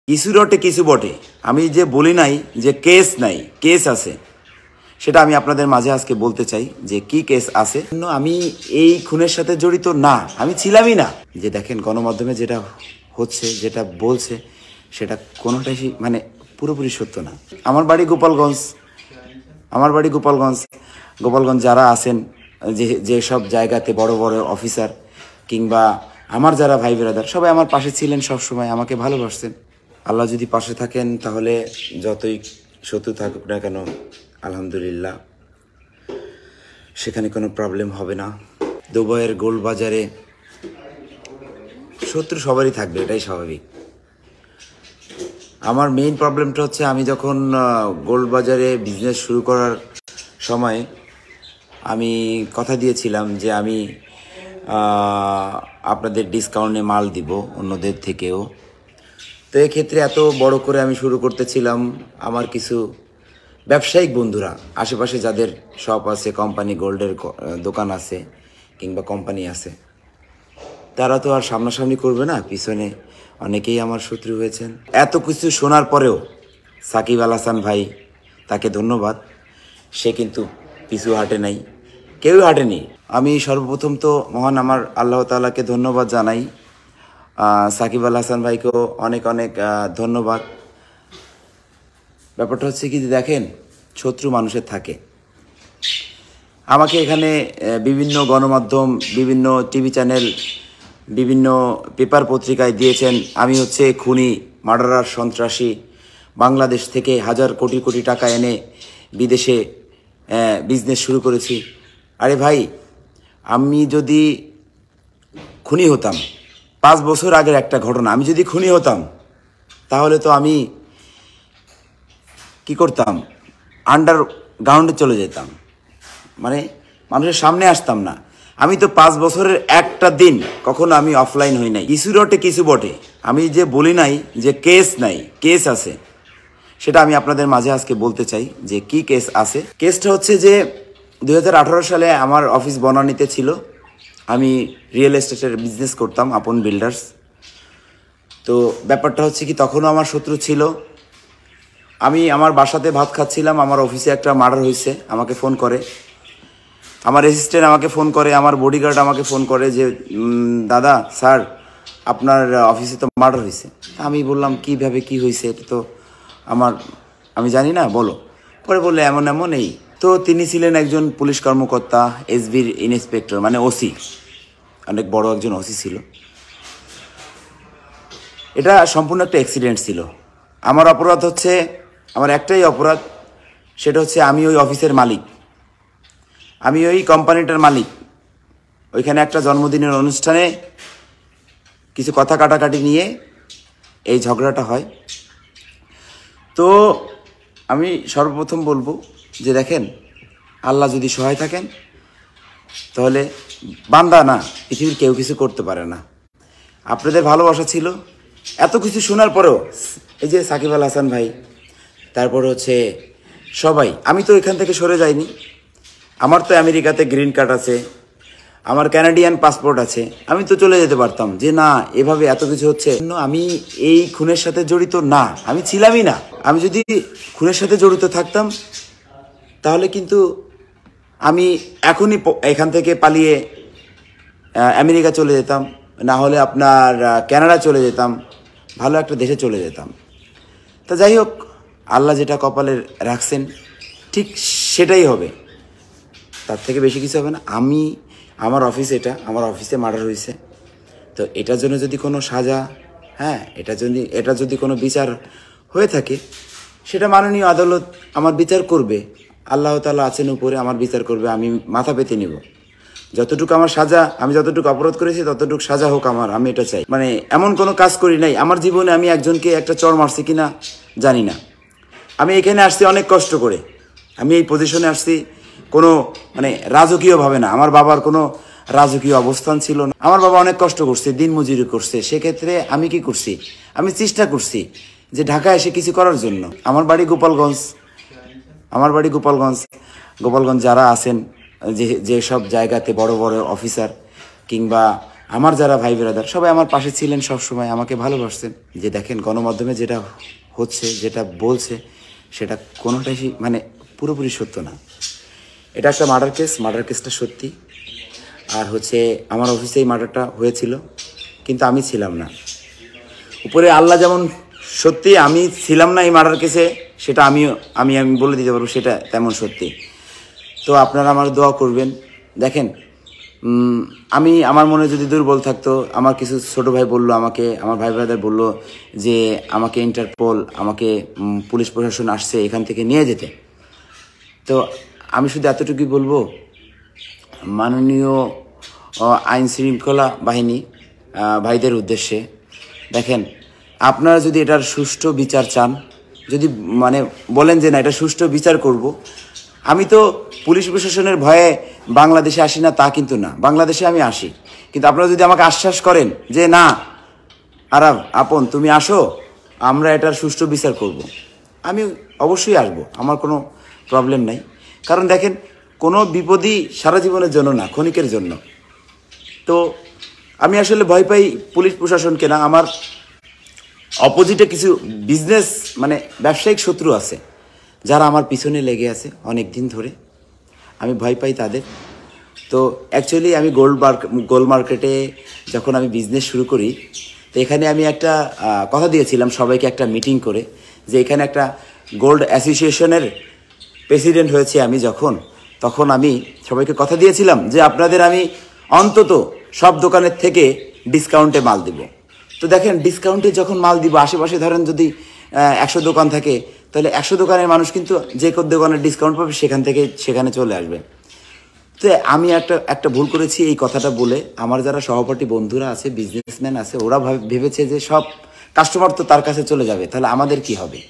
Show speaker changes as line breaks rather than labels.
কিছু রটে কিছু বটে। আমি যে বলি নাই যে কেস নাই, কেস আছে, সেটা আমি আপনাদের মাঝে আজকে বলতে চাই যে কি কেস আছে। আমি এই খুনের সাথে জড়িত না, আমি ছিলামই না। যে দেখেন গণমাধ্যমে যেটা হচ্ছে, যেটা বলছে, সেটা কোনোটাই মানে পুরোপুরি সত্য না। আমার বাড়ি গোপালগঞ্জ। গোপালগঞ্জ যারা আছেন, যেসব জায়গাতে বড় বড় অফিসার কিংবা আমার যারা ভাই ব্রাদার, সবাই আমার পাশে ছিলেন, সবসময় আমাকে ভালোবাসতেন। আল্লাহ যদি পাশে থাকেন তাহলে যতই শত্রু থাকুক না কেন, আলহামদুলিল্লাহ সেখানে কোনো প্রবলেম হবে না। দুবাইয়ের গোল্ডবাজারে শত্রু সবারই থাকবে, এটাই স্বাভাবিক। আমার মেইন প্রবলেমটা হচ্ছে, আমি যখন গোল্ডবাজারে বিজনেস শুরু করার সময় আমি কথা দিয়েছিলাম যে আমি আপনাদের ডিসকাউন্টে মাল দিব অন্যদের থেকেও। তো এক্ষেত্রে এত বড় করে আমি শুরু করতেছিলাম। আমার কিছু ব্যবসায়িক বন্ধুরা, আশেপাশে যাদের শপ আছে, কোম্পানি গোল্ডের দোকান আছে কিংবা কোম্পানি আছে, তারা তো আর সামনাসামনি করবে না, পিছনে অনেকেই আমার শত্রু হয়েছেন। এত কিছু শোনার পরেও সাকিব আল হাসান ভাই, তাকে ধন্যবাদ, সে কিন্তু পিছু হাঁটে নাই, কেউই হাঁটেনি। আমি সর্বপ্রথম তো মহান আমার আল্লাহ তাআলাকে ধন্যবাদ জানাই, সাকিব আল হাসান ভাইকেও অনেক অনেক ধন্যবাদ। ব্যাপারটা হচ্ছে কি, দেখেন শত্রু মানুষের থাকে। আমাকে এখানে বিভিন্ন গণমাধ্যম, বিভিন্ন টিভি চ্যানেল, বিভিন্ন পেপার পত্রিকায় দিয়েছেন আমি হচ্ছে খুনি, মার্ডারার, সন্ত্রাসী, বাংলাদেশ থেকে হাজার কোটি কোটি টাকা এনে বিদেশে বিজনেস শুরু করেছি। আরে ভাই, আমি যদি খুনি হতাম, 5 বছর আগের একটা ঘটনা, আমি যদি খুনি হতাম তাহলে তো আমি কি করতাম, আন্ডারগ্রাউন্ডে চলে যেতাম, মানে মানুষের সামনে আসতাম না। আমি তো 5 বছরের একটা দিন কখনো আমি অফলাইন হই নাই। কিছু রটে কিছু বটে। আমি যে বলি নাই যে কেস নাই, কেস আছে, সেটা আমি আপনাদের মাঝে আজকে বলতে চাই যে কি কেস আছে। কেসটা হচ্ছে যে 2018 সালে আমার অফিস বনানীতে ছিল। আমি রিয়েল এস্টেটের বিজনেস করতাম, আপন বিল্ডার্স। তো ব্যাপারটা হচ্ছে কি, তখনও আমার শত্রু ছিল। আমি আমার বাসাতে ভাত খাচ্ছিলাম, আমার অফিসে একটা মার্ডার হয়েছে, আমাকে ফোন করে, আমার অ্যাসিস্ট্যান্ট আমাকে ফোন করে, আমার বডিগার্ড আমাকে ফোন করে যে দাদা স্যার, আপনার অফিসে তো মার্ডার হয়েছে। আমি বললাম কিভাবে কি হয়েছে, এটা তো আমি জানি না, বলো। পরে বললে এমন এমন এই। তো তিনি ছিলেন একজন পুলিশ কর্মকর্তা, এসবির ইন্সপেক্টর, মানে ওসি, অনেক বড় একজন ওসি ছিল। এটা সম্পূর্ণ একটা অ্যাক্সিডেন্ট ছিল। আমার অপরাধ হচ্ছে, আমার একটাই অপরাধ, সেটা হচ্ছে আমি ওই অফিসের মালিক, আমি ওই কোম্পানিটার মালিক। ওইখানে একটা জন্মদিনের অনুষ্ঠানে কিছু কথা কাটাকাটি নিয়ে এই ঝগড়াটা হয়। তো আমি সর্বপ্রথম বলবো যে দেখেন, আল্লাহ যদি সহায় থাকেন তাহলে বান্দা না, পৃথিবীর কেউ কিছু করতে পারে না। আপনাদের ভালোবাসা ছিল। এত কিছু শোনার পরেও এই যে সাকিব আল হাসান ভাই, তারপর হচ্ছে সবাই, আমি তো এখান থেকে সরে যাইনি। আমার তো আমেরিকাতে গ্রিন কার্ড আছে, আমার ক্যানাডিয়ান পাসপোর্ট আছে, আমি তো চলে যেতে পারতাম। যে না, এভাবে এত কিছু হচ্ছে, আমি এই খুনের সাথে জড়িত না, আমি ছিলামই না। আমি যদি খুনের সাথে জড়িত থাকতাম তাহলে কিন্তু আমি এখনই এখান থেকে পালিয়ে আমেরিকা চলে যেতাম, না হলে আপনার কানাডা চলে যেতাম, ভালো একটা দেশে চলে যেতাম। তা যাই হোক, আল্লাহ যেটা কপালে রাখছেন ঠিক সেটাই হবে, তার থেকে বেশি কিছু হবে না। আমার অফিস, আমার অফিসে মার্ডার হয়েছে। তো এটার জন্য যদি কোনো সাজা, এটা যদি কোনো বিচার হয়ে থাকে, সেটা মাননীয় আদালত আমার বিচার করবে। আল্লাহ তাআলা আছেন উপরে, আমার বিচার করবে, আমি মাথা পেতে নিব। যতটুকু আমার সাজা, আমি যতটুকু অপরাধ করেছি ততটুকু সাজা হোক আমার, আমি এটা চাই। মানে এমন কোনো কাজ করি নাই আমার জীবনে, আমি একজনকে একটা চর মারছি কিনা জানি না। আমি এখানে আসছি অনেক কষ্ট করে, আমি এই পজিশনে আসছি কোনো মানে রাজকীয়ভাবে না। আমার বাবার কোনো রাজকীয় অবস্থান ছিল না। আমার বাবা অনেক কষ্ট করছে, দিন মজুরি করছে। সেক্ষেত্রে আমি কি করছি, আমি চেষ্টা করছি যে ঢাকা এসে কিছু করার জন্য। আমার বাড়ি গোপালগঞ্জ যারা আছেন, যেসব জায়গাতে বড় বড় অফিসার কিংবা আমার যারা ভাই ব্রাদার সবাই আমার পাশে ছিলেন, সবসময় আমাকে ভালোবাসতেন। যে দেখেন গণমাধ্যমে যেটা হচ্ছে, যেটা বলছে, সেটা কোনোটাই মানে পুরোপুরি সত্য না। এটা একটা মার্ডার কেস, মার্ডার কেসটা সত্যি। আর হচ্ছে আমার অফিসেই মার্ডারটা হয়েছিল, কিন্তু আমি ছিলাম না। উপরে আল্লাহ যেমন সত্যি আমি ছিলাম না এই মার্ডার কেসে, সেটা আমি বলে দিতে পারবো, সেটা তেমন সত্যি। তো আপনারা আমার দোয়া করবেন। দেখেন আমি আমার মনে যদি দুর্বল থাকতো, আমার কিছু ছোট ভাই বললো আমাকে, আমার ভাই ব্রাদার বললো যে আমাকে ইন্টারপোল, আমাকে পুলিশ প্রশাসন আসছে এখান থেকে নিয়ে যেতে। তো আমি শুধু এতটুকুই বলবো, মাননীয় আইন শৃঙ্খলা বাহিনী ভাইদের উদ্দেশ্যে, দেখেন আপনারা যদি এটার সুষ্ঠু বিচার চান, যদি মানে বলেন যে না এটা সুষ্ঠু বিচার করব, আমি তো পুলিশ প্রশাসনের ভয়ে বাংলাদেশে আসি না তা কিন্তু না, বাংলাদেশে আমি আসি। কিন্তু আপনারা যদি আমাকে আশ্বাস করেন যে না আরাব আপন তুমি আসো, আমরা এটার সুষ্ঠু বিচার করব, আমি অবশ্যই আসবো, আমার কোনো প্রবলেম নাই। কারণ দেখেন কোনো বিপদই সারা জীবনের জন্য না, ক্ষণিকের জন্য। তো আমি আসলে ভয় পাই পুলিশ প্রশাসনকে না, আমার অপোজিটে কিছু বিজনেস মানে ব্যবসায়িক শত্রু আছে যারা আমার পিছনে লেগে আছে অনেক দিন ধরে, আমি ভয় পাই তাদের। তো অ্যাকচুয়ালি আমি গোল্ড মার্কেটে যখন আমি বিজনেস শুরু করি, তো এখানে আমি একটা কথা দিয়েছিলাম সবাইকে একটা মিটিং করে, যে এখানে একটা গোল্ড অ্যাসোসিয়েশনের প্রেসিডেন্ট হয়েছে আমি তখন আমি সবাইকে কথা দিয়েছিলাম যে আপনাদের আমি অন্তত সব দোকানের থেকে ডিসকাউন্টে মাল দিব। তো দেখেন ডিসকাউন্টে যখন মাল দিব, আশেপাশে ধরেন যদি 100 দোকান থাকে, তাহলে 100 দোকানের মানুষ কিন্তু যে কোন দোকানের ডিসকাউন্ট পাবে সেখানে চলে আসবে। তো আমি একটা ভুল করেছি এই কথাটা বলে। আমার যারা সহপাঠী বন্ধুরা আছে, বিজনেসম্যান আছে, ওরা ভেবেছে যে সব কাস্টমার তো তার কাছে চলে যাবে, তাহলে আমাদের কি হবে।